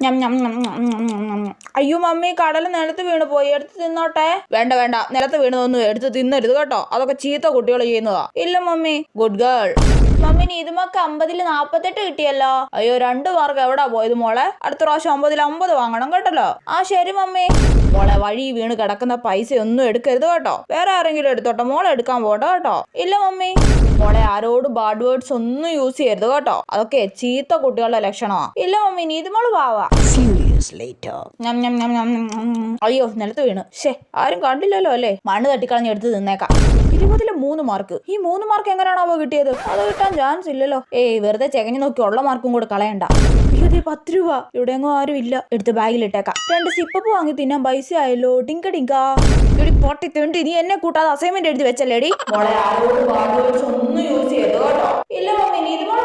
ഞം ഞം ഞം ഞം ഞം ഞം ഞം. അയ്യോ മമ്മി, കടല നിലത്ത് വീണ് പോയി, എടുത്ത് തിന്നോട്ടെ. വേണ്ട വേണ്ട, നിലത്ത് വീണതൊന്നും എടുത്ത് തിന്നരുത് കേട്ടോ, അതൊക്കെ ചീത്ത കുട്ടികൾ ചെയ്യുന്നതാ. ഇല്ല മമ്മി. Good girl. മമ്മിന് ഇതുമൊക്കെ 50-ൽ 48 കിട്ടിയല്ലോ. അയ്യോ 2 മാർക്ക് എവിടാ പോയത് മോളെ? അടുത്ത പ്രാവശ്യം 50-ൽ 50 വാങ്ങണം കേട്ടല്ലോ. ആ ശരി മമ്മി. മോളെ, വഴി വീണ് കിടക്കുന്ന പൈസ ഒന്നും എടുക്കരുത് കേട്ടോ, വേറെ ആരെങ്കിലും എടുത്തോട്ടോ, മോളെ എടുക്കാൻ പോട്ടോ കേട്ടോ. ഇല്ല മമ്മി. മോളെ, ആരോട് ബാഡ് വേർഡ്സ് ഒന്നും യൂസ് ചെയ്യരുത് കേട്ടോ, അതൊക്കെ ചീത്ത കുട്ടികളുടെ ലക്ഷണമാ. ഇല്ല മമ്മി, നീതുമോള് പാവാ. അയ്യോ നിലത്ത് വീണ്. ആരും കണ്ടില്ലല്ലോ അല്ലേ? മണ്ണ് തട്ടിക്കളഞ്ഞ് എടുത്ത് തിന്നേക്കാം. 20-ൽ 3 മാർക്ക്. ഈ 3 മാർക്ക് എങ്ങനെയാണാവോ കിട്ടിയത്? അത് കിട്ടാൻ ചാൻസ് ഇല്ലല്ലോ. വെറുതെ ചെകഞ്ഞു നോക്കി ഉള്ള മാർക്കും കൂടെ കളയണ്ട. 10 രൂപ ഇവിടെ എങ്ങും ആരും ഇല്ല, എടുത്ത് ബാഗിലിട്ടേക്കാം. 2 സിപ്പപ്പ് വാങ്ങി തിന്നാൻ പൈസ ആയല്ലോ. ഡിങ്ക ഡിങ്കാ. ഇവിടെ പൊട്ടി തിണ്ടി, നീ എന്നെ കൂട്ടാതെ അസൈൻമെന്റ് എഴുതി വെച്ചല്ലേടി. മോളെ, ആരോട് ഒന്നും യൂസ് ചെയ്തോ കേട്ടോ. ഇല്ല മമ്മി, നീ ഇതുപോലെ